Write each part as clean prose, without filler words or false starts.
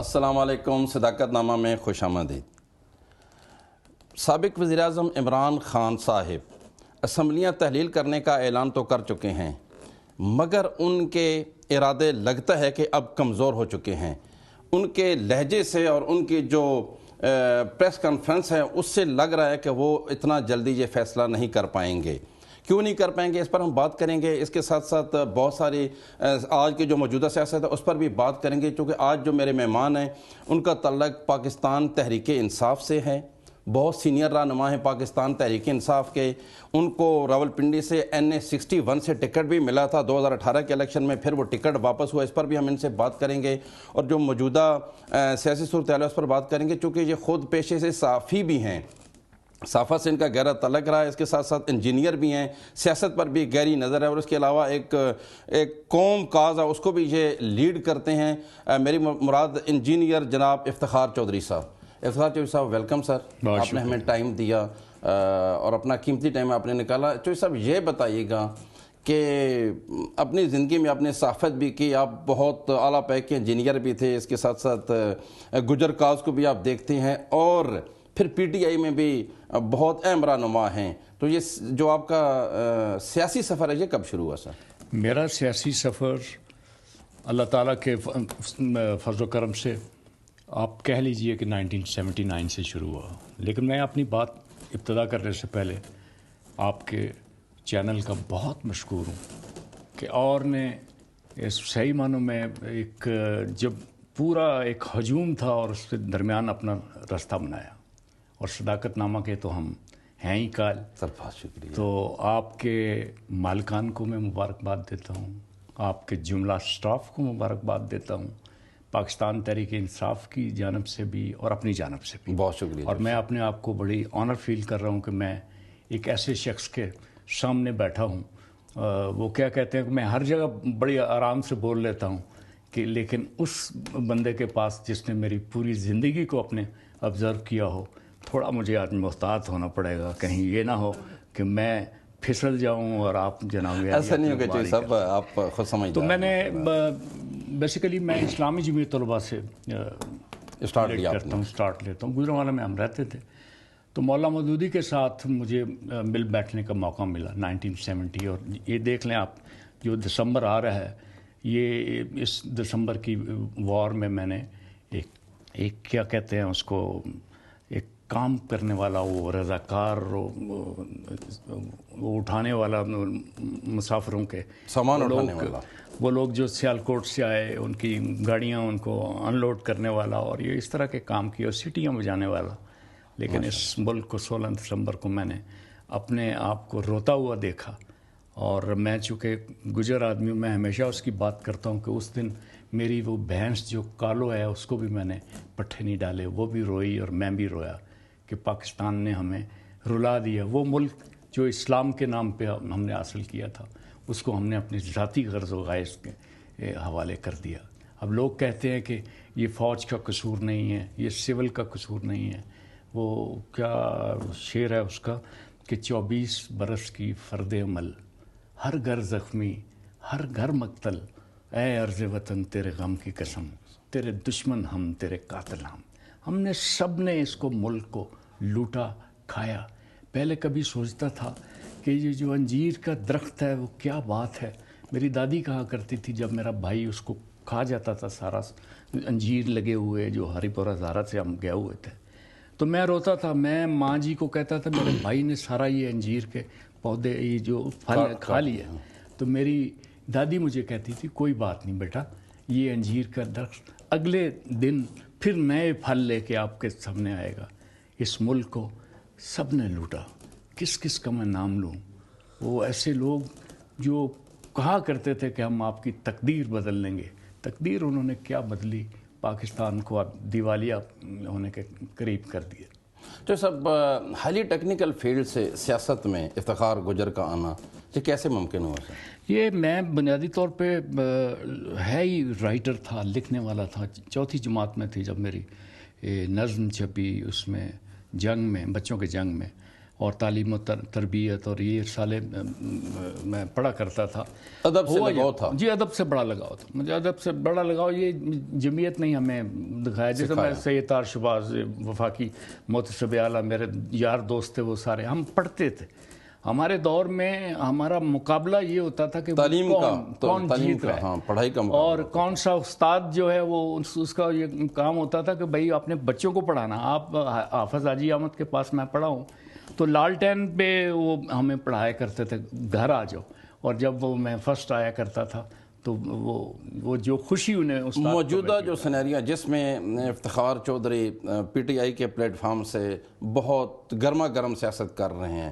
السلام علیکم. صداقت نامہ میں خوش آمدید. سابق وزیراعظم عمران خان صاحب اسمبلیاں تحلیل کرنے کا اعلان تو کر چکے ہیں، مگر ان کے ارادے لگتا ہے کہ اب کمزور ہو چکے ہیں. ان کے لہجے سے اور ان کی جو پریس کانفرنس ہے اس سے لگ رہا ہے کہ وہ اتنا جلدی یہ فیصلہ نہیں کر پائیں گے. کیوں نہیں کر پائیں گے اس پر ہم بات کریں گے. اس کے ساتھ ساتھ بہت ساری آج کی جو موجودہ سیاست ہے اس پر بھی بات کریں گے، چونکہ آج جو میرے مہمان ہیں ان کا تعلق پاکستان تحریک انصاف سے ہے. بہت سینئر رہنما ہیں پاکستان تحریک انصاف کے. ان کو راولپنڈی سے NA61 سے ٹکٹ بھی ملا تھا 2018 کے الیکشن میں، پھر وہ ٹکٹ واپس ہوا. اس پر بھی ہم ان سے بات کریں گے اور جو موجودہ سیاسی صورتحال ہے اس پر بات کریں گے، چونکہ یہ خود پیشے سے صحافی بھی ہیں، صحافت سے ان کا گہرا تعلق رہا ہے. اس کے ساتھ ساتھ انجینئر بھی ہیں، سیاست پر بھی گہری نظر ہے، اور اس کے علاوہ ایک قوم کاز ہے اس کو بھی یہ لیڈ کرتے ہیں. میری مراد انجینئر جناب افتخار چودھری صاحب. افتخار چودھری صاحب ویلکم سر. آپ نے ہمیں ٹائم دیا اور اپنا قیمتی ٹائم آپ نے نکالا. چودھری صاحب یہ بتائیے گا کہ اپنی زندگی میں آپ نے صحافت بھی کی، آپ بہت اعلیٰ پیک کے انجینئر بھی تھے، اس کے ساتھ ساتھ گجر کاز کو بھی آپ دیکھتے ہیں اور پھر PTI میں بھی بہت اہم رہنما ہیں. تو یہ جو آپ کا سیاسی سفر ہے یہ کب شروع ہوا سر؟ میرا سیاسی سفر اللہ تعالیٰ کے فضل و کرم سے آپ کہہ لیجئے کہ 1979 سے شروع ہوا. لیکن میں اپنی بات ابتدا کرنے سے پہلے آپ کے چینل کا بہت مشکور ہوں کہ اور نے اس صحیح معنوں میں ایک جب پورا ایک ہجوم تھا اور اس کے درمیان اپنا راستہ بنایا. اور صداقت نامہ کے تو ہم ہیں ہی کال. سر بہت شکریہ. تو آپ کے مالکان کو میں مبارکباد دیتا ہوں، آپ کے جملہ سٹاف کو مبارکباد دیتا ہوں، پاکستان تحریک انصاف کی جانب سے بھی اور اپنی جانب سے بھی بہت شکریہ. اور میں اپنے آپ کو بڑی آنر فیل کر رہا ہوں کہ میں ایک ایسے شخص کے سامنے بیٹھا ہوں. وہ کیا کہتے ہیں کہ میں ہر جگہ بڑی آرام سے بول لیتا ہوں کہ لیکن اس بندے کے پاس جس نے میری پوری زندگی کو اپنے آبزرو کیا ہو، تھوڑا مجھے آج محتاط ہونا پڑے گا، کہیں یہ نہ ہو کہ میں پھسل جاؤں اور آپ جناب. ایسا نہیں ہوگا چودھری صاحب، آپ خود سمجھدار. تو میں نے بیسیکلی میں اسلامی جمعیت طلباء سے اسٹارٹ لیتا ہوں. گجرانوالہ میں ہم رہتے تھے تو مولانا مودودی کے ساتھ مجھے مل بیٹھنے کا موقع ملا 1970. اور یہ دیکھ لیں آپ جو دسمبر آ رہا ہے، یہ اس دسمبر کی وار میں نے ایک کیا کہتے ہیں اس کو، ایک کام کرنے والا، وہ رضاکار، وہ اٹھانے والا مسافروں کے سامان اٹھانے والا، وہ لوگ جو سیالکوٹ سے آئے ان کی گاڑیاں ان کو ان لوڈ کرنے والا اور یہ اس طرح کے کام کیے اور سٹیاں بجانے والا. لیکن اس ملک کو 16 دسمبر کو میں نے اپنے آپ کو روتا ہوا دیکھا. اور میں چونکہ گجر آدمی ہوں، میں ہمیشہ اس کی بات کرتا ہوں کہ اس دن میری وہ بھینس جو کالو ہے اس کو بھی میں نے پٹھے نہیں ڈالے، وہ بھی روئی اور میں بھی رویا کہ پاکستان نے ہمیں رلا دیا. وہ ملک جو اسلام کے نام پہ ہم نے حاصل کیا تھا اس کو ہم نے اپنی ذاتی غرض و غائز کے حوالے کر دیا. اب لوگ کہتے ہیں کہ یہ فوج کا قصور نہیں ہے، یہ سول کا قصور نہیں ہے. وہ کیا شعر ہے اس کا کہ 24 برس کی فرد عمل، ہر گھر زخمی، ہر گھر مقتل، اے عرض وطن تیرے غم کی قسم، تیرے دشمن ہم تیرے قاتل ہم. ہم نے سب نے اس کو ملک کو لوٹا کھایا. پہلے کبھی سوچتا تھا کہ یہ جو انجیر کا درخت ہے وہ کیا بات ہے. میری دادی کہا کرتی تھی جب میرا بھائی اس کو کھا جاتا تھا، سارا انجیر لگے ہوئے جو ہری پورہ زارہ سے ہم گئے ہوئے تھے، تو میں روتا تھا. میں ماں جی کو کہتا تھا میرے بھائی نے سارا یہ انجیر کے پودے یہ جو پھل کھا لیے. تو میری دادی مجھے کہتی تھی کوئی بات نہیں بیٹا، یہ انجیر کا درخت اگلے دن پھر نئے پھل لے کے آپ کے سامنے آئے گا. اس ملک کو سب نے لوٹا، کس کس کا میں نام لوں. وہ ایسے لوگ جو کہا کرتے تھے کہ ہم آپ کی تقدیر بدل لیں گے، تقدیر انہوں نے کیا بدلی، پاکستان کو اب دیوالیہ ہونے کے قریب کر دیا. تو سب ہائیلی ٹیکنیکل فیلڈ سے سیاست میں افتخار گجر کا آنا یہ کیسے ممکن ہوا سر؟ یہ میں بنیادی طور پہ ہے ہی رائٹر تھا، لکھنے والا تھا. چوتھی جماعت میں تھی جب میری نظم چھپی، اس میں جنگ میں، بچوں کے جنگ میں. اور تعلیم و تربیت اور یہ رسالے میں پڑھا کرتا تھا. ادب سے لگاؤ تھا؟ جی ادب سے بڑا لگاؤ تھا مجھے، ادب سے بڑا لگاؤ. یہ جمعیت نہیں ہمیں دکھایا. جیسے میں سید طاہر شباز وفاقی محتسب اعلیٰ میرے یار دوست تھے، وہ سارے ہم پڑھتے تھے. ہمارے دور میں ہمارا مقابلہ یہ ہوتا تھا کہ تعلیم کون جیت رہا ہے. ہاں پڑھائی کا اور کون سا استاد جو ہے وہ اس کا یہ کام ہوتا تھا کہ بھائی اپنے بچوں کو پڑھانا. آپ حافظ حاجی احمد کے پاس میں پڑھا ہوں تو لالٹین پہ وہ ہمیں پڑھایا کرتے تھے گھر آ جاؤ. اور جب وہ میں فرسٹ آیا کرتا تھا تو وہ جو خوشی انہیں استاد موجودہ جو سینیریو جس میں Iftikhar Chaudhry P T I کے پلیٹ فارم سے بہت گرما گرم سیاست کر رہے ہیں،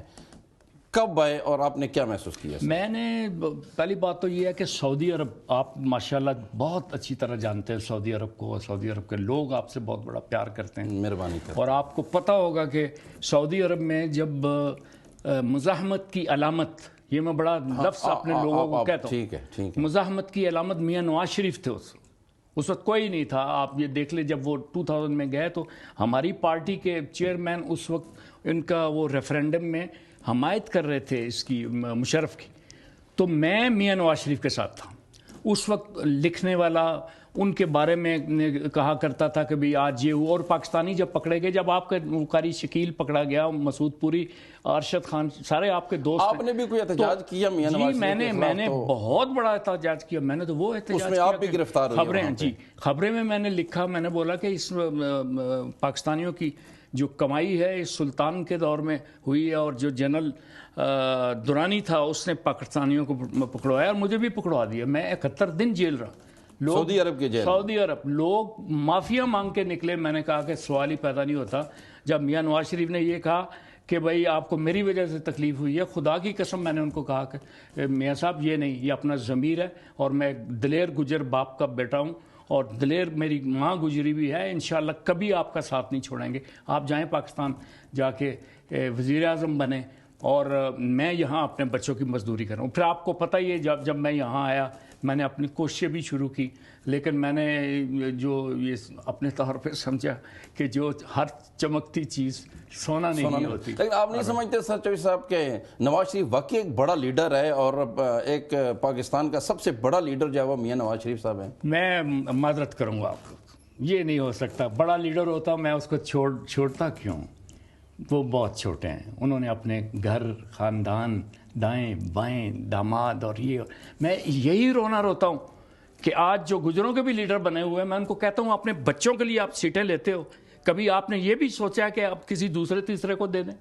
کب آئے اور آپ نے کیا محسوس کیا؟ میں نے پہلی بات تو یہ ہے کہ سعودی عرب آپ ماشاءاللہ بہت اچھی طرح جانتے ہیں سعودی عرب کو، اور سعودی عرب کے لوگ آپ سے بہت بڑا پیار کرتے ہیں. مہربانی کریں. اور آپ کو پتہ ہوگا کہ سعودی عرب میں جب مزاحمت کی علامت، یہ میں بڑا لفظ اپنے لوگوں کو کہتا ہوں، ٹھیک ہے مزاحمت کی علامت میاں نواز شریف تھے. اس وقت کوئی نہیں تھا. آپ یہ دیکھ لیں جب وہ 2000 میں گئے تو ہماری پارٹی کے چیئرمین اس وقت ان کا وہ ریفرینڈم میں حمایت کر رہے تھے اس کی، مشرف کی. تو میں میاں نواز شریف کے ساتھ تھا. اس وقت لکھنے والا ان کے بارے میں کہا کرتا تھا کہ بھئی آج یہ ہوا. اور پاکستانی جب پکڑے گئے، جب آپ کا قاری شکیل پکڑا گیا، مسعود پوری، ارشد خان، سارے آپ کے دوست. آپ نے بھی کوئی احتجاج کیا میاں نواز شریف کے خلاف؟ میں نے بہت بڑا احتجاج کیا. میں نے تو وہ احتجاج اس میں آپ بھی گرفتار ہوئے؟ خبریں، جی خبریں میں نے لکھا، میں نے بولا کہ اس پاکستانیوں کی جو کمائی ہے اس سلطان کے دور میں ہوئی ہے، اور جو جنرل دورانی تھا اس نے پاکستانیوں کو پکڑوایا اور مجھے بھی پکڑوا دیا. میں 71 دن جیل رہا. سعودی عرب کے جیل؟ سعودی عرب. لوگ معافیا مانگ کے نکلے. میں نے کہا کہ سوال ہی پیدا نہیں ہوتا. جب میاں نواز شریف نے یہ کہا کہ بھئی آپ کو میری وجہ سے تکلیف ہوئی ہے، خدا کی قسم میں نے ان کو کہا کہ میاں صاحب یہ نہیں، یہ اپنا ضمیر ہے، اور میں دلیر گجر باپ کا بیٹا ہوں، اور دلیر میری ماں گجری بھی ہے. انشاءاللہ کبھی آپ کا ساتھ نہیں چھوڑیں گے. آپ جائیں پاکستان، جا کے وزیر اعظم بنیں، اور میں یہاں اپنے بچوں کی مزدوری کروں. پھر آپ کو پتہ ہی ہے جب میں یہاں آیا میں نے اپنی کوششیں بھی شروع کی، لیکن میں نے جو یہ اپنے طور پہ سمجھا کہ جو ہر چمکتی چیز سونا نہیں ہوتی. لیکن آپ نہیں سمجھتے سر چوہدری صاحب کہ نواز شریف واقعی ایک بڑا لیڈر ہے، اور ایک پاکستان کا سب سے بڑا لیڈر جو ہے وہ میاں نواز شریف صاحب ہیں؟ میں معذرت کروں گا آپ کو، یہ نہیں ہو سکتا. بڑا لیڈر ہوتا میں اس کو چھوڑتا کیوں؟ وہ بہت چھوٹے ہیں. انہوں نے اپنے گھر، خاندان، دائیں بائیں، داماد، اور یہ میں یہی روتا ہوں کہ آج جو گجروں کے بھی لیڈر بنے ہوئے ہیں، میں ان کو کہتا ہوں اپنے بچوں کے لیے آپ سیٹیں لیتے ہو، کبھی آپ نے یہ بھی سوچا کہ آپ کسی دوسرے تیسرے کو دے دیں؟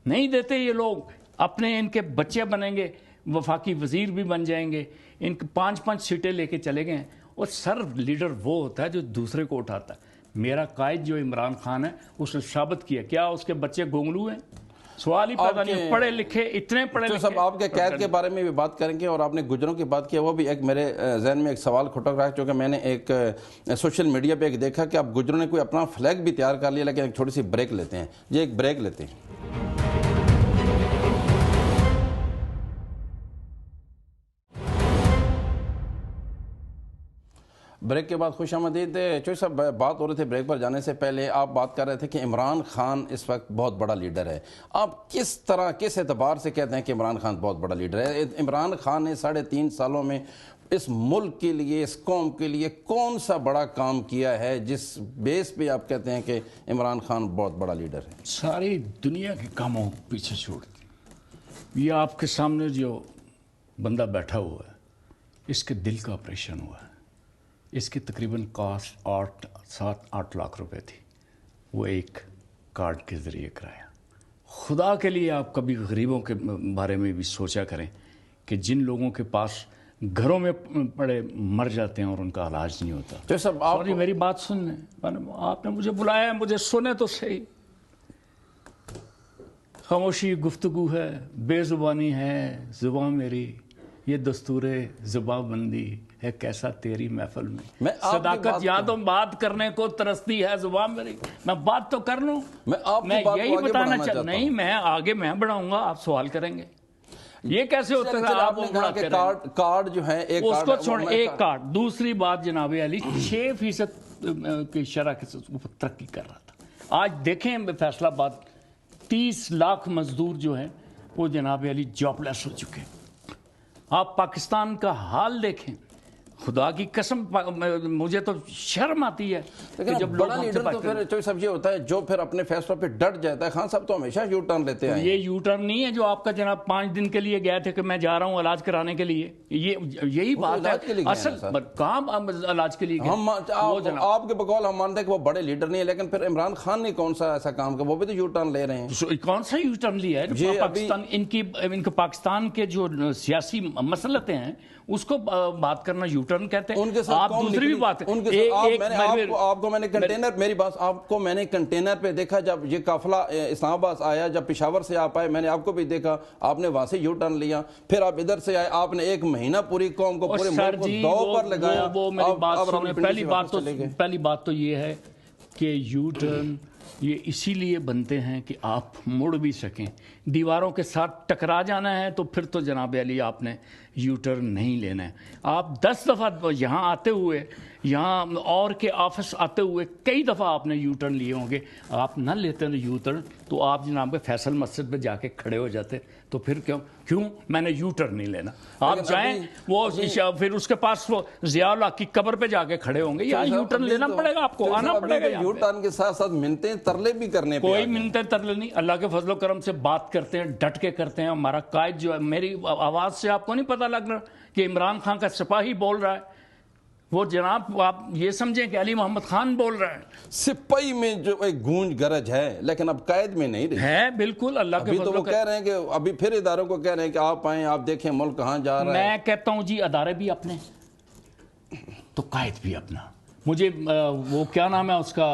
نہیں دیتے. یہ لوگ اپنے ان کے بچے بنیں گے، وفاقی وزیر بھی بن جائیں گے، ان 5 سیٹیں لے کے چلے گئے ہیں. اور سر لیڈر وہ ہوتا ہے جو دوسرے کو اٹھاتا ہے. میرا قائد جو عمران خان ہے اس نے ثابت کیا. کیا اس کے بچے گونگلو ہیں؟ سوال ہی پیدا نہیں. پڑھے لکھے، اتنے پڑھے لکھے. صاحب آپ کے قید کے بارے میں بھی بات کریں گے، اور آپ نے گجروں کی بات کیا، وہ بھی ایک میرے ذہن میں ایک سوال کھٹک رہا ہے، کیونکہ میں نے ایک سوشل میڈیا پہ ایک دیکھا کہ اب گجروں نے کوئی اپنا فلیگ بھی تیار کر لیا. لیکن ایک چھوٹی سی بریک لیتے ہیں. یہ ایک بریک لیتے ہیں. بریک کے بعد خوش آمدید. چوہدری صاحب بات ہو رہے تھے بریک پر جانے سے پہلے، آپ بات کر رہے تھے کہ عمران خان اس وقت بہت بڑا لیڈر ہے. آپ کس طرح، کس اعتبار سے کہتے ہیں کہ عمران خان بہت بڑا لیڈر ہے؟ عمران خان نے 3.5 سالوں میں اس ملک کے لیے، اس قوم کے لیے کون سا بڑا کام کیا ہے جس بیس پہ آپ کہتے ہیں کہ عمران خان بہت بڑا لیڈر ہے؟ ساری دنیا کے کاموں پیچھے چھوڑ دی. یہ آپ کے سامنے جو بندہ بیٹھا ہوا ہے، اس کے دل کا آپریشن ہوا ہے. اس کی تقریباً کاسٹ 7-8 لاکھ روپے تھی. وہ ایک کارڈ کے ذریعے کرایا. خدا کے لیے آپ کبھی غریبوں کے بارے میں بھی سوچا کریں کہ جن لوگوں کے پاس گھروں میں پڑے مر جاتے ہیں اور ان کا علاج نہیں ہوتا. سوری میری بات سنیں، آپ نے مجھے بلایا ہے، مجھے سنے تو صحیح. خاموشی گفتگو ہے، بے زبانی ہے زباں میری، یہ دستور زباں بندی ہے کیسا تیری محفل میں. صداقت یادوں بات کرنے کو ترستی ہے زبان میری. میں بات تو کر لوں. میں یہی بتانا چاہتا نہیں، میں آگے میں بڑھاؤں گا، آپ سوال کریں گے. یہ کیسے ہوتا ہے؟ آپ نے کہا کہ کارڈ جو ہے ایک اس کو چھوڑ، ایک کارڈ. دوسری بات جناب علی، 6% کی شرح کے ترقی کر رہا تھا. آج دیکھیں فیصلہ آباد 30 لاکھ مزدور جو ہیں وہ جناب علی جاب لیس ہو چکے ہیں۔ آپ پاکستان کا حال دیکھیں، خدا کی قسم مجھے تو شرم آتی ہے کہ جب بڑا لیڈر تو پھر چوئی صاحب یہ ہوتا ہے جو پھر اپنے فیصلوں پہ ڈٹ جاتا ہے۔ خان صاحب تو ہمیشہ یو ٹرن لیتے ہیں۔ یہ یو ٹرن نہیں ہے جو آپ کا جناب 5 دن کے لیے گئے تھے کہ میں جا رہا ہوں علاج کرانے کے لیے، یہی بات ہے اصل کام علاج کے لیے۔ آپ کے بقول ہم مانتے ہیں کہ وہ بڑے لیڈر نہیں ہیں، لیکن پھر عمران خان نے کون سا ایسا کام کیا؟ وہ بھی تو یو ٹرن لے رہے ہیں۔ کون سا یو ٹرن لیا ہے؟ پاکستان ان کے پاکستان کے جو سیاسی مسئلے ہیں اس کو بات کرنا یو ٹرن کہتے ہیں۔ آپ دوسری بھی بات آپ کو میں نے کنٹینر، میری بات آپ کو میں نے کنٹینر پہ دیکھا جب یہ قافلہ اسلام آباد آیا، جب پشاور سے آپ آئے میں نے آپ کو بھی دیکھا، آپ نے وہاں سے یو ٹرن لیا، پھر آپ ادھر سے آئے، آپ نے 1 مہینہ پوری قوم کو پورے ملک کو دو پر لگایا۔ پہلی بات تو یہ ہے کہ یو ٹرن یہ اسی لیے بنتے ہیں کہ آپ مڑ بھی سکیں۔ دیواروں کے ساتھ ٹکرا جانا ہے تو پھر تو جناب علی آپ نے یو ٹرن نہیں لینا ہے۔ آپ 10 دفعہ یہاں آتے ہوئے، یہاں اور کے آفس آتے ہوئے کئی دفعہ آپ نے یو ٹرن لیے ہوں گے۔ آپ نہ لیتے ہیں یو ٹرن تو آپ جناب فیصل مسجد پہ جا کے کھڑے ہو جاتے، تو پھر کیوں میں نے یو ٹرن نہیں لینا؟ آپ جائیں، وہ پھر اس کے پاس وہ ضیاء الحق کی قبر پہ جا کے کھڑے ہوں گے، یا یو ٹرن لینا پڑے گا، آپ کو آنا پڑے گا۔ یو ٹرن کے ساتھ ساتھ منتیں ترلے بھی کرنے، کوئی منتیں ترلے نہیں، اللہ کے فضل و کرم سے بات کرتے ہیں، ڈٹ کے کرتے ہیں۔ ہمارا قائد جو ہے، میری آواز سے آپ کو نہیں پتہ لگ رہا کہ عمران خان کا سپاہی بول رہا ہے؟ وہ جناب آپ یہ سمجھیں کہ علی محمد خان بول رہا ہے۔ سپاہی میں جو ایک گونج گرج ہے لیکن اب قائد میں نہیں رہی ہے، بالکل اللہ کے فضل و کرم۔ تو وہ کہہ رہے ہیں کہ ابھی پھر اداروں کو کہہ رہے ہیں کہ آپ آئیں، آپ دیکھیں ملک کہاں جا رہا ہے۔ میں کہتا ہوں جی ادارے بھی اپنے تو قائد بھی اپنا۔ مجھے وہ کیا نام ہے اس کا،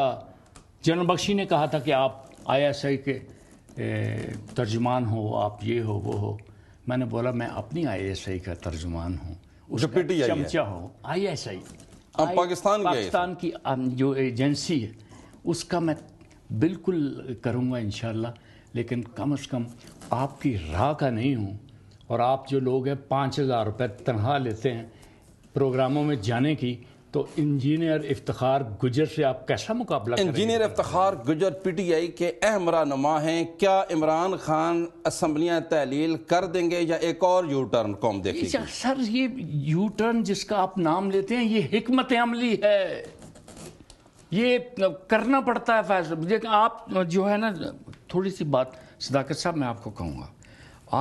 جنرل بخشی نے کہا تھا کہ آپ ISI کے ترجمان ہو، آپ یہ ہو وہ ہو۔ میں نے بولا میں اپنی ISI کا ترجمان ہوں، اس کا چمچہ ہوں۔ ISI پاکستان کی جو ایجنسی ہے اس کا میں بالکل کروں گا انشاءاللہ، لیکن کم از کم آپ کی راہ کا نہیں ہوں۔ اور آپ جو لوگ ہیں 5000 روپے تنخواہ لیتے ہیں پروگراموں میں جانے کی، تو انجینئر افتخار گجر سے آپ کیسا مقابلہ کریں گے؟ انجینئر افتخار گجر PTI کے اہم رہنما ہیں۔ کیا عمران خان اسمبلیاں تحلیل کر دیں گے یا ایک اور یو ٹرن قوم دیکھے گی؟ سر یہ یو ٹرن جس کا آپ نام لیتے ہیں یہ حکمت عملی ہے، یہ کرنا پڑتا ہے فیصلہ۔ لیکن آپ جو ہے نا، تھوڑی سی بات صداقت صاحب میں آپ کو کہوں گا،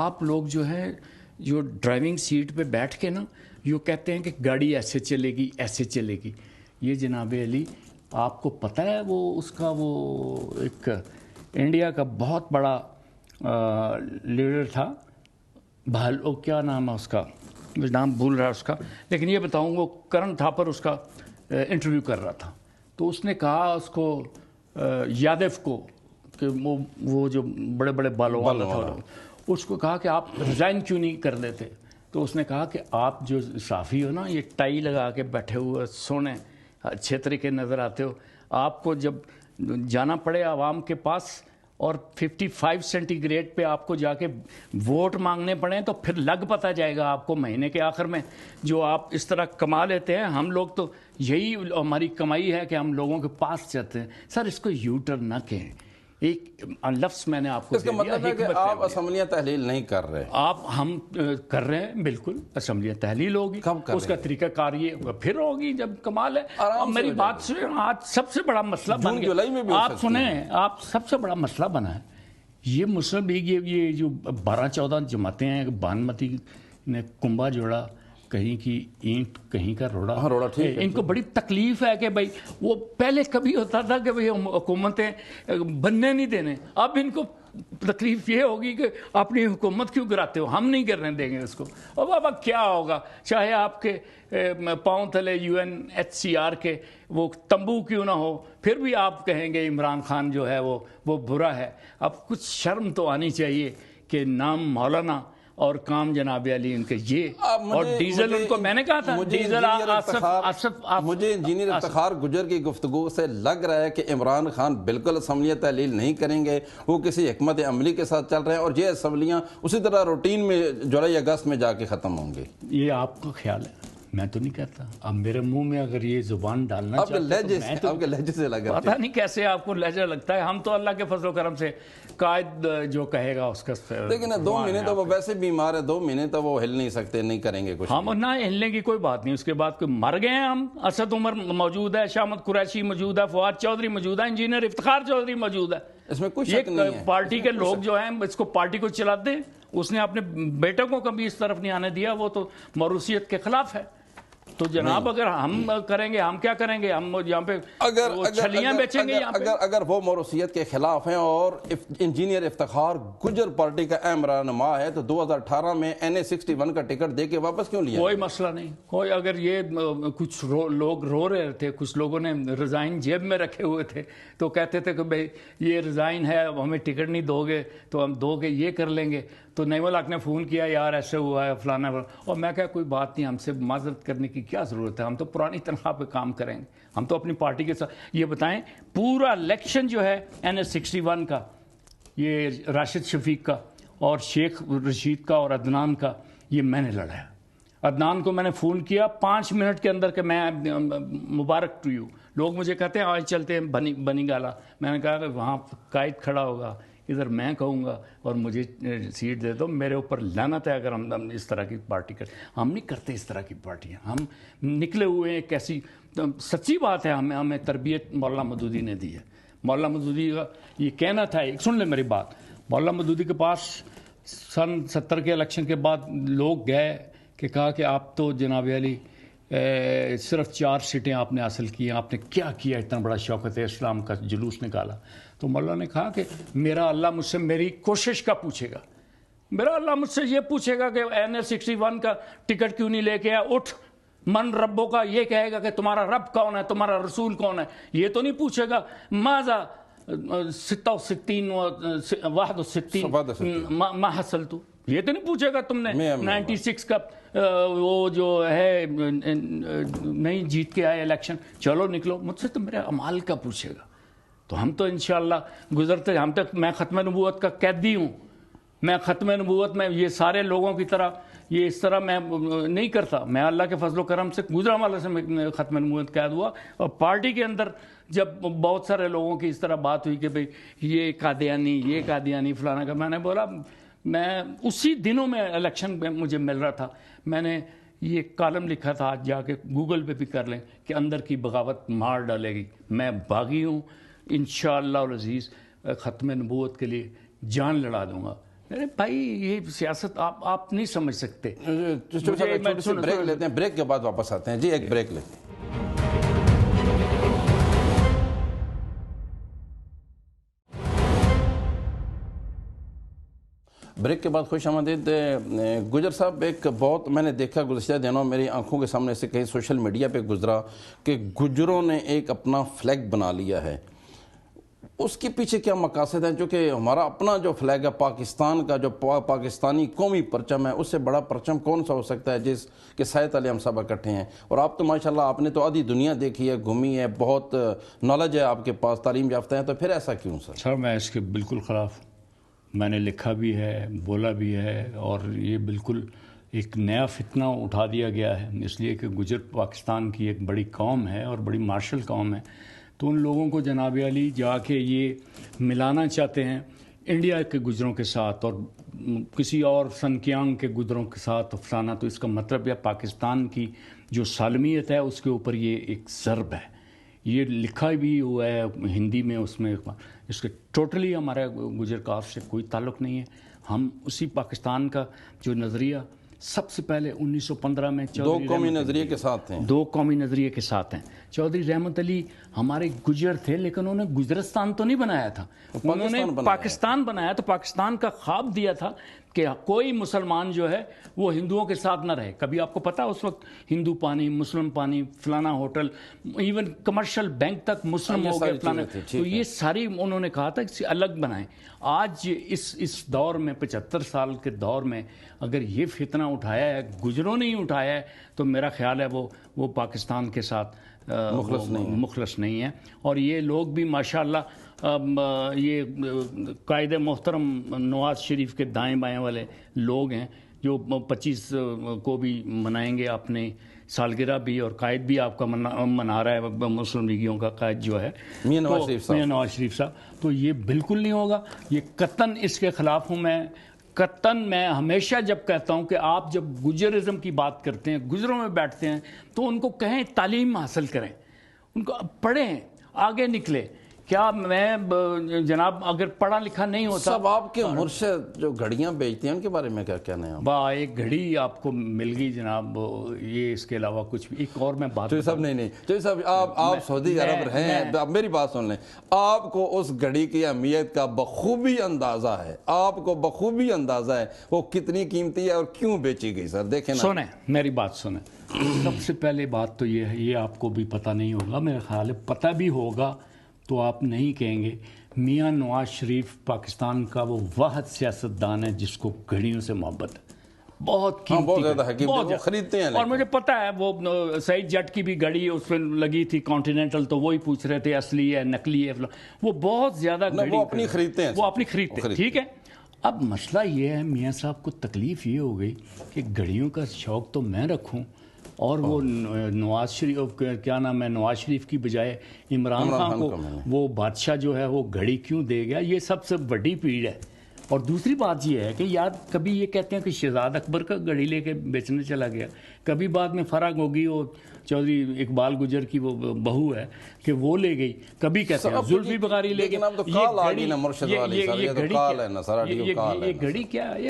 آپ لوگ جو ہے جو ڈرائیونگ سیٹ پہ بیٹھ کے نا یہ کہتے ہیں کہ گاڑی ایسے چلے گی ایسے چلے گی۔ یہ جناب علی آپ کو پتہ ہے وہ اس کا وہ ایک انڈیا کا بہت بڑا لیڈر تھا، کیا نام ہے اس کا، نام بھول رہا ہے اس کا، لیکن یہ بتاؤں وہ کرن تھاپر اس کا انٹرویو کر رہا تھا، تو اس نے کہا اس کو یادو کو کہ وہ جو بڑے بڑے بالوں والا تھا، اس کو کہا کہ آپ ریزائن کیوں نہیں کر دیتے؟ تو اس نے کہا کہ آپ جو صحافی ہو نا، یہ ٹائی لگا کے بیٹھے ہوئے سونے اچھے طریقے نظر آتے ہو، آپ کو جب جانا پڑے عوام کے پاس اور 55 سینٹی گریڈ پہ آپ کو جا کے ووٹ مانگنے پڑیں تو پھر لگ پتہ جائے گا آپ کو مہینے کے آخر میں جو آپ اس طرح کما لیتے ہیں۔ ہم لوگ تو یہی ہماری کمائی ہے کہ ہم لوگوں کے پاس جاتے ہیں۔ سر اس کو یو ٹرن نہ کہیں، ایک لفظ میں نے آپ کو اس کا مطلب ہے کہ آپ اسمبلیاں تحلیل نہیں کر رہے؟ ہم کر رہے ہیں، بالکل اسمبلیاں تحلیل ہوگی، اس کا طریقہ کار یہ پھر ہوگی جب کمال ہے۔ اب میری بات سنیں، آج سب سے بڑا مسئلہ بن گیا، آپ سنیں، آپ سب سے بڑا مسئلہ بنا ہے یہ مسلم لیگ، یہ جو 12-14 جماعتیں ہیں، بانمتی نے کنبا جوڑا، کہیں کی اینٹ کہیں کا روڑا، ان کو بڑی تکلیف ہے کہ بھائی وہ پہلے کبھی ہوتا تھا کہ بھائی حکومتیں بننے نہیں دینے، اب ان کو تکلیف یہ ہوگی کہ اپنی حکومت کیوں گراتے ہو، ہم نہیں کرنے دیں گے اس کو۔ اور بابا کیا ہوگا، چاہے آپ کے پاؤں تلے UNHCR کے وہ تمبو کیوں نہ ہو، پھر بھی آپ کہیں گے عمران خان جو ہے وہ برا ہے۔ اب کچھ شرم تو آنی چاہیے کہ نام مولانا اور کام جناب علی ان کے یہ، اور ڈیزل ان کو میں نے کہا تھا ڈیزل مجھے انجینئر افتخار گجر کی گفتگو سے لگ رہا ہے کہ عمران خان بالکل اسمبلیاں تحلیل نہیں کریں گے، وہ کسی حکمت عملی کے ساتھ چل رہے ہیں اور یہ اسمبلیاں اسی طرح روٹین میں جولائی اگست میں جا کے ختم ہوں گے۔ یہ آپ کا خیال ہے، میں تو نہیں کہتا. اب میرے منہ میں اگر یہ زبان ڈالنا آپ کے لہجے سے لگ رہا ہے. پتہ نہیں کیسے آپ کو لہجہ لگتا ہے. ہم تو اللہ کے فضل و کرم سے قائد جو کہے گا اس کا. لیکن 2 مہینے تو وہ ویسے بیمار ہے, 2 مہینے تو وہ ہل نہیں سکتے, نہیں کریں گے کچھ. ہم نہ ہلنے کی کوئی بات نہیں. اس کے بعد مر گئے ہیں ہم. اسد عمر موجود ہے, شامت قریشی موجود ہے, فواد چودھری موجود ہے, انجینئر افتخار چودھری موجود ہے. اس میں کوئی شک نہیں ہے. پارٹی کے لوگ جو ہیں اس کو پارٹی کو چلاتے ہیں. اس نے اپنے بیٹوں کو کبھی اس طرف نہیں آنے دیا. وہ تو موروثیت کے خلاف ہے. تو جناب اگر ہم کریں گے, ہم کیا کریں گے؟ ہم یہاں پہ چھلیاں بیچیں گے یہاں پہ. اگر وہ موروثیت کے خلاف ہیں اور انجینئر افتخار گجر پارٹی کا اہم رہنما ہے تو 2018 میں NA61 کا ٹکٹ دے کے واپس کیوں لیا؟ کوئی مسئلہ نہیں. کوئی اگر یہ کچھ لوگ رو رہے تھے, کچھ لوگوں نے ریزائن جیب میں رکھے ہوئے تھے تو کہتے تھے کہ بھئی یہ ریزائن ہے, اب ہمیں ٹکٹ نہیں دو گے تو ہم دو گے یہ کر لیں گے. تو نعیم الحق نے فون کیا, یار ایسے ہوا ہے فلانا, اور میں کہا کوئی بات نہیں, ہم سے معذرت کرنے کی کیا ضرورت ہے, ہم تو پرانی تنخواہ پہ کام کریں گے, ہم تو اپنی پارٹی کے ساتھ. یہ بتائیں پورا الیکشن جو ہے NA61 کا, یہ راشد شفیق کا اور شیخ رشید کا اور عدنان کا, یہ میں نے لڑا ہے. عدنان کو میں نے فون کیا 5 منٹ کے اندر کہ میں مبارک ٹو یو. لوگ مجھے کہتے ہیں آج چلتے ہیں بنی گالا. میں نے کہا کہ وہاں قائد کھڑا ہوگا, ادھر میں کہوں گا اور مجھے سیٹ دے دو. میرے اوپر لعنت ہے اگر ہم اس طرح کی پارٹی کرتے. ہم نہیں کرتے اس طرح کی پارٹیاں. ہم نکلے ہوئے ہیں کیسی سچی بات ہے. ہمیں تربیت مولانا مودودی نے دی ہے. مولانا مودودی کا یہ کہنا تھا, سن لیں میری بات. مولانا مودودی کے پاس سن 70 کے الیکشن کے بعد لوگ گئے کہ کہا کہ آپ تو جناب علی صرف 4 سیٹیں آپ نے حاصل کی ہیں, آپ نے کیا کیا, اتنا بڑا شوکت اسلام کا جلوس نکالا. تو مولانا نے کہا کہ میرا اللہ مجھ سے میری کوشش کا پوچھے گا. میرا اللہ مجھ سے یہ پوچھے گا کہ NA61 کا ٹکٹ کیوں نہیں لے کے آیا. اٹھ من ربوں کا, یہ کہے گا کہ تمہارا رب کون ہے, تمہارا رسول کون ہے. یہ تو نہیں پوچھے گا ماذا 66 61 ما حصلت. یہ تو نہیں پوچھے گا تم نے 96 کا وہ جو ہے نہیں جیت کے آئے الیکشن, چلو نکلو. مجھ سے تو میرے اعمال کا پوچھے گا. تو ہم تو انشاءاللہ گزرتے, ہم تک میں ختم نبوت کا قیدی ہوں. میں ختم نبوت میں یہ سارے لوگوں کی طرح یہ اس طرح میں نہیں کرتا. میں اللہ کے فضل و کرم سے گزرا والا سے میں ختم نبوت قید ہوا. اور پارٹی کے اندر جب بہت سارے لوگوں کی اس طرح بات ہوئی کہ بھئی یہ قادیانی فلانا کا, میں نے بولا میں اسی دنوں میں الیکشن میں مجھے مل رہا تھا, میں نے یہ کالم لکھا تھا, آج جا کے گوگل پہ بھی کر لیں, کہ اندر کی بغاوت مار ڈالے گی. میں باغی ہوں, انشاءاللہ العزیز ختم نبوت کے لیے جان لڑا دوں گا. ارے بھائی یہ سیاست آپ نہیں سمجھ سکتے. بریک لیتے ہیں, بریک کے بعد واپس آتے ہیں. جی ایک بریک لیں. بریک کے بعد خوش آمدید. گجر صاحب, ایک بہت میں نے دیکھا گزشتہ دنوں, میری آنکھوں کے سامنے سے کہیں سوشل میڈیا پہ گزرا کہ گجروں نے ایک اپنا فلیگ بنا لیا ہے. اس کے پیچھے کیا مقاصد ہیں؟ جو کہ ہمارا اپنا جو فلیگ ہے پاکستان کا, جو پاکستانی قومی پرچم ہے, اس سے بڑا پرچم کون سا ہو سکتا ہے جس کے سائے علی ہم سب اکٹھے ہیں. اور آپ تو ماشاءاللہ آپ نے تو آدھی دنیا دیکھی ہے, گھومی ہے, بہت نالج ہے آپ کے پاس, تعلیم یافتہ ہیں, تو پھر ایسا کیوں سر؟ سر میں اس کے بالکل خلاف. میں نے لکھا بھی ہے, بولا بھی ہے, اور یہ بالکل ایک نیا فتنہ اٹھا دیا گیا ہے. اس لیے کہ گجر پاکستان کی ایک بڑی قوم ہے اور بڑی مارشل قوم ہے. تو ان لوگوں کو جناب علی جا کے یہ ملانا چاہتے ہیں انڈیا کے گجروں کے ساتھ اور کسی اور سنکیانگ کے گجروں کے ساتھ افسانہ. تو اس کا مطلب یہ پاکستان کی جو سالمیت ہے اس کے اوپر یہ ایک ضرب ہے. یہ لکھا بھی ہوا ہے ہندی میں, اس میں اس کے ٹوٹلی ہمارا گجر کاسٹ سے کوئی تعلق نہیں ہے. ہم اسی پاکستان کا جو نظریہ سب سے پہلے 1915 میں 2 قومی نظریے کے ساتھ ہیں. 2 قومی نظریے کے ساتھ ہیں. چودھری رحمت علی ہمارے گجر تھے, لیکن انہوں نے گجرستان تو نہیں بنایا تھا, انہوں نے پاکستان بنایا. تو پاکستان کا خواب دیا تھا کہ کوئی مسلمان جو ہے وہ ہندوؤں کے ساتھ نہ رہے. کبھی آپ کو پتا اس وقت ہندو پانی, مسلم پانی, فلانا ہوٹل, ایون کمرشل بینک تک مسلم ہو گئے فلانا. تو یہ ساری انہوں نے کہا تھا کہ الگ بنائیں. آج اس دور میں 75 سال کے دور میں اگر یہ فتنہ اٹھایا ہے, گجروں نے ہی اٹھایا ہے, تو میرا خیال ہے وہ پاکستان کے ساتھ مخلص نہیں ہے. اور یہ لوگ بھی ماشاءاللہ یہ قائد محترم نواز شریف کے دائیں بائیں والے لوگ ہیں جو 25 کو بھی منائیں گے اپنے سالگرہ بھی، اور قائد بھی آپ کا منا رہا ہے مسلم لیگیوں کا قائد جو ہے میاں نواز شریف صاحب، تو یہ بالکل نہیں ہوگا. یہ قطعاً اس کے خلاف ہوں میں. قطعاً میں ہمیشہ جب کہتا ہوں کہ آپ جب گجرازم کی بات کرتے ہیں، گجروں میں بیٹھتے ہیں، تو ان کو کہیں تعلیم حاصل کریں، ان کو پڑھیں، آگے نکلے. کیا میں جناب اگر پڑھا لکھا نہیں ہوتا. سب آپ کے مرشد جو گھڑیاں بیچتے ہیں ان کے بارے میں کیا کہنا ہے؟ ایک گھڑی آپ کو مل گئی جناب، یہ اس کے علاوہ کچھ بھی. ایک اور میں بات چوہدری صاحب نہیں چوہدری صاحب آپ سعودی عرب رہے ہیں، اب میری بات سن لیں. آپ کو اس گھڑی کی اہمیت کا بخوبی اندازہ ہے، آپ کو بخوبی اندازہ ہے وہ کتنی قیمتی ہے اور کیوں بیچی گئی. سر دیکھیں نا، سنیں میری بات سنیں. سب سے پہلے بات تو یہ ہے، یہ آپ کو بھی پتہ نہیں ہوگا، میرے خیال ہے پتہ بھی ہوگا تو آپ نہیں کہیں گے. میاں نواز شریف پاکستان کا وہ واحد سیاستدان ہے جس کو گھڑیوں سے محبت ہے. بہت قیمتی، وہ خریدتے ہیں. اور مجھے پتا ہے وہ سعید جٹ کی بھی گھڑی اس پہ لگی تھی کانٹیننٹل، تو وہی پوچھ رہے تھے اصلی ہے نقلی ہے. وہ بہت زیادہ وہ اپنی خریدتے ہیں، وہ اپنی خریدتے ہیں. ٹھیک ہے. اب مسئلہ یہ ہے، میاں صاحب کو تکلیف یہ ہو گئی کہ گھڑیوں کا شوق تو میں رکھوں اور وہ نواز شریف کیا نام ہے، نواز شریف کی بجائے عمران خان کو وہ بادشاہ جو ہے وہ گھڑی کیوں دے گیا. یہ سب سے بڑی پیڑ ہے. اور دوسری بات یہ ہے کہ یاد کبھی یہ کہتے ہیں کہ شہزاد اکبر کا گھڑی لے کے بیچنے چلا گیا، کبھی بعد میں فرق ہوگی وہ چودھری اقبال گجر کی وہ بہو ہے کہ وہ لے گئی، کبھی کہتے ہیں زلفی بغاری لے گئی. یہ گھڑی کیا ہے؟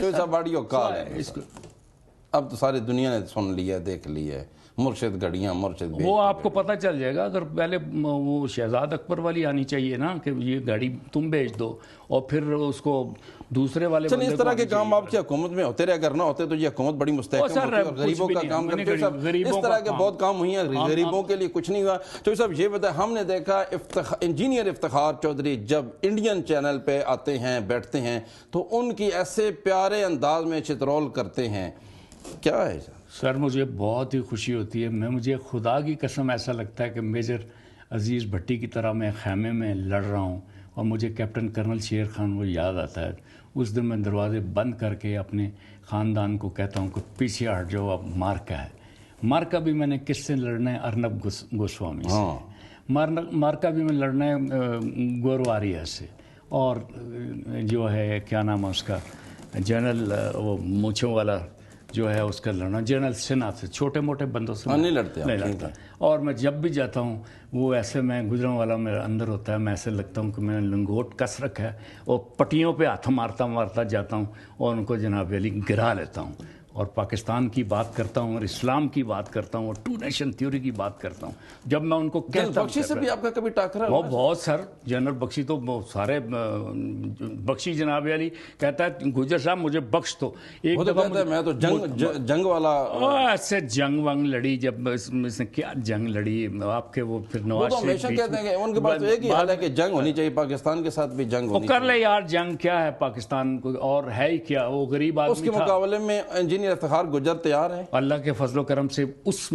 اب تو ساری دنیا نے سن لیا، دیکھ لیا، مرشد گھڑیاں مرشد. وہ آپ کو پتہ چل جائے گا. اگر پہلے وہ شہزاد اکبر والی آنی چاہیے نا کہ یہ گاڑی تم بیچ دو، اور پھر اس کو دوسرے والے. چلیے اس طرح کے کام آپ کی حکومت میں ہوتے رہے، اگر نہ ہوتے تو یہ حکومت بڑی مستحکم ہوتی اور غریبوں کا کام کرتے. اس طرح کے بہت کام ہوئی ہیں، غریبوں کے لیے کچھ نہیں ہوا. تو صاحب یہ بتائیں، ہم نے دیکھا انجینئر افتخار چودھری جب انڈین چینل پہ آتے ہیں بیٹھتے ہیں تو ان کی ایسے پیارے انداز میں چترول کرتے ہیں. کیا ہے سر؟ مجھے بہت ہی خوشی ہوتی ہے. مجھے خدا کی قسم ایسا لگتا ہے کہ میجر عزیز بھٹی کی طرح میں خیمے میں لڑ رہا ہوں، اور مجھے کیپٹن کرنل شیر خان وہ یاد آتا ہے. اس دن میں دروازے بند کر کے اپنے خاندان کو کہتا ہوں کہ پیچھے ہٹ جاؤ، اب مارکا ہے. مارکا بھی میں نے کس سے لڑنا ہے؟ ارنب گوسوامی سے. مارکا بھی میں لڑنا ہے گورواریا سے، اور جو ہے کیا نام ہے اس کا، جنرل وہ مونچھوں والا جو ہے اس کا لڑنا جنرل سنہا سے. چھوٹے موٹے بندوں سے نہیں لڑتا. اور میں جب بھی جاتا ہوں وہ ایسے میں گجروں والا میرا اندر ہوتا ہے، میں ایسے لگتا ہوں کہ میں نے لنگوٹ کس رکھا ہے، اور پٹیوں پہ ہاتھ مارتا جاتا ہوں اور ان کو جناب علی گرا لیتا ہوں، اور پاکستان کی بات کرتا ہوں اور اسلام کی بات کرتا ہوں اور ٹو نیشن تھیوری کی بات کرتا ہوں. جب میں ان کو کہتا ہوں، بخشی سے بھی آپ کا کبھی ٹاکرا؟ وہ بہت سر. جنرل بخشی تو سارے بخشی جناب علی کہتا ہے گجر صاحب مجھے بخش دو. ایک دفعہ میں تو جنگ والا ایسے جنگ ونگ لڑی، جب اس نے کیا جنگ لڑی آپ کے. وہ پھر نواز شریف کہتے ہیں کہ ان کے پاس تو ایک ہی حال ہے کہ جنگ ہونی چاہیے، پاکستان کے ساتھ بھی جنگ ہونی چاہیے. کر لے یار، جنگ کیا ہے پاکستان کو، اور ہے ہی کیا، وہ غریب آدمی. اس کے مقابلے میں انجینئر افتخار گجر تیار ہے. اللہ کے فضل و کرم سے اس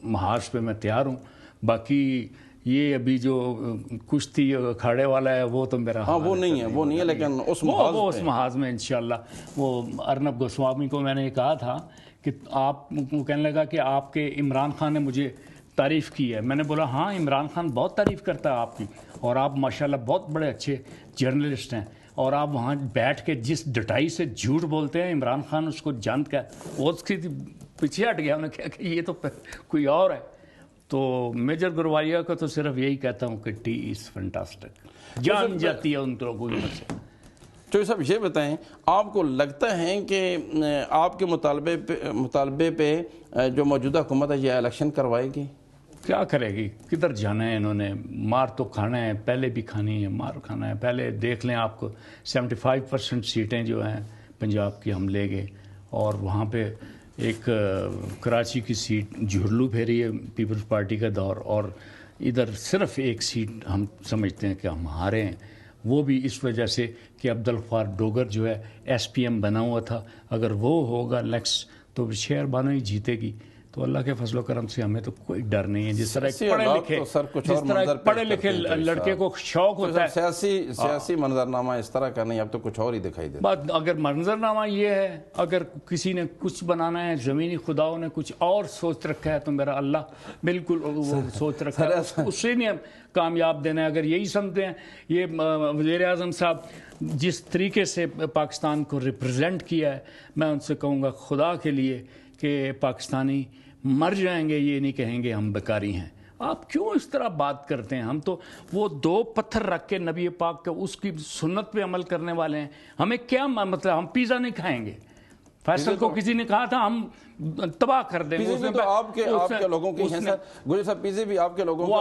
محاذ پہ میں تیار ہوں. باقی یہ ابھی جو کشتی کھاڑے والا ہے وہ تو میرا وہ نہیں ہے لیکن اس محاذ میں انشاءاللہ. وہ ارنب گوسوامی کو میں نے کہا تھا کہ آپ کو کہنے لگا کہ آپ کے عمران خان نے مجھے تعریف کی ہے. میں نے بولا ہاں عمران خان بہت تعریف کرتا ہے آپ کی، اور آپ ماشاءاللہ بہت بڑے اچھے جرنلسٹ ہیں، اور آپ وہاں بیٹھ کے جس ڈٹائی سے جھوٹ بولتے ہیں عمران خان اس کو جانتا ہے. وہ اس کی پیچھے ہٹ گیا، انہوں نے کہا کہ یہ تو کوئی اور ہے. تو میجر گرواریا کو تو صرف یہی کہتا ہوں کہ ٹی از فینٹاسٹک، جان جاتی ہے ان لوگوں سے. چوہدری صاحب یہ بتائیں، آپ کو لگتا ہے کہ آپ کے مطالبے پہ جو موجودہ حکومت ہے یہ الیکشن کروائے گی؟ کیا کرے گی؟ کدھر جانا ہے انہوں نے؟ مار تو کھانا ہے، پہلے بھی کھانی ہے، مار کھانا ہے. پہلے دیکھ لیں آپ کو 75% سیٹیں جو ہیں پنجاب کی ہم لے گئے، اور وہاں پہ ایک کراچی کی سیٹ جھرلو پھیری ہے پیپلز پارٹی کا دور، اور ادھر صرف ایک سیٹ ہم سمجھتے ہیں کہ ہم ہارے ہیں. وہ بھی اس وجہ سے کہ عبدالغفار ڈوگر جو ہے ایس پی ایم بنا ہوا تھا. اگر وہ ہوگا لیکس تو شہر بانو ہی جیتے گی. تو اللہ کے فضل و کرم سے ہمیں تو کوئی ڈر نہیں ہے. جس طرح ایک سیاسی پڑھے حالات لکھے تو سر کچھ جس اور طرح منظر ایک پڑھے پیش لکھے کرتے ہیں لڑکے کو شوق ہوتا ہے. سیاسی منظرنامہ اس طرح کا نہیں, اب تو کچھ اور ہی دکھائی دیتا. بات اگر منظرنامہ یہ ہے, اگر کسی نے کچھ بنانا ہے, زمینی خداؤں نے کچھ اور سوچ رکھا ہے, تو میرا اللہ بالکل وہ سوچ رکھا ہے, اس سے نہیں کامیاب دینا ہے. اگر یہی سمجھتے ہیں, یہ وزیر اعظم صاحب جس طریقے سے پاکستان کو ریپرزینٹ کیا ہے, میں ان سے کہوں گا خدا کے لیے کہ پاکستانی مر جائیں گے, یہ نہیں کہیں گے ہم بیکاری ہیں. آپ کیوں اس طرح بات کرتے ہیں؟ ہم تو وہ 2 پتھر رکھ کے نبی پاک کا اس کی سنت پہ عمل کرنے والے ہیں. ہمیں کیا مطلب, ہم پیزا نہیں کھائیں گے. فیصل کو کسی نے کہا تھا ہم تباہ کر دیں گے. پیزے تو آپ کے لوگوں کی ہیں سر, گجر صاحب, پیزے بھی آپ کے لوگوں وہ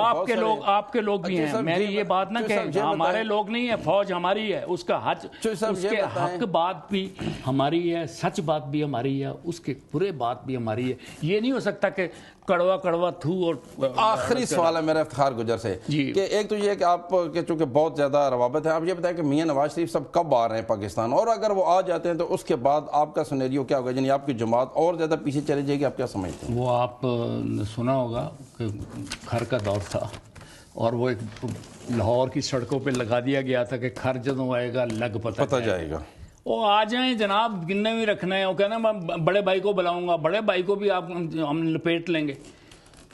آپ کے لوگ بھی ہیں. میری یہ بات نہ کہ ہمارے لوگ نہیں ہیں, فوج ہماری ہے, اس کا حج, اس کے حق بات بھی ہماری ہے, سچ بات بھی ہماری ہے, اس کے برے بات بھی ہماری ہے. یہ نہیں ہو سکتا کہ کڑوا تھو. اور آخری سوال ہے میرا افتخار گجر سے کہ ایک تو یہ ہے کہ آپ کے چونکہ بہت زیادہ روابط ہے, آپ یہ بتائیں کہ میاں نواز شریف صاحب کب آ رہے ہیں پاکستان, اور اگر وہ آ جاتے ہیں تو اس کے بعد آپ کا سینیریو کیا ہوگا؟ یعنی آپ کی جماعت اور زیادہ پیچھے چلی جائے گی, آپ کیا سمجھتے ہیں؟ وہ آپ سنا ہوگا کہ کھر کا دور تھا, اور وہ ایک لاہور کی سڑکوں پہ لگا دیا گیا تھا کہ کھر جدوں آئے گا لگ پتہ جائے گا. وہ آ جائیں جناب, گننے بھی رکھنا ہے. وہ کہنا میں بڑے بھائی کو بلاؤں گا, بڑے بھائی کو بھی آپ ہم لپیٹ لیں گے.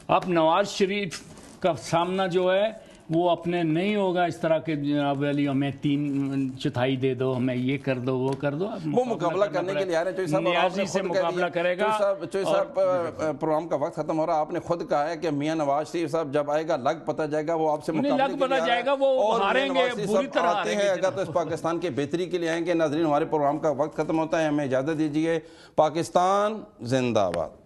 آپ نواز شریف کا سامنا جو ہے وہ اپنے نہیں ہوگا اس طرح کہ جناب علی ہمیں 3/4 دے دو, ہمیں یہ کر دو, وہ کر دو. وہ مقابلہ کرنے کے لیے آ رہے ہیں. چوئی صاحب نیازی سے مقابلہ کرے گا. چوئی صاحب, پروگرام کا وقت ختم ہو رہا, آپ نے خود کہا ہے کہ میاں نواز شریف صاحب جب آئے گا لگ پتہ جائے گا, وہ آپ سے مقابلے لگ پتہ جائے گا, وہ ہاریں گے, بری طرح ہاریں گے. اگر تو اس پاکستان کے بہتری کے لیے آئیں گے. ناظرین, ہمارے پروگرام کا وقت ختم ہوتا ہے, ہمیں اجازت دیجیے. پاکستان زندہ باد.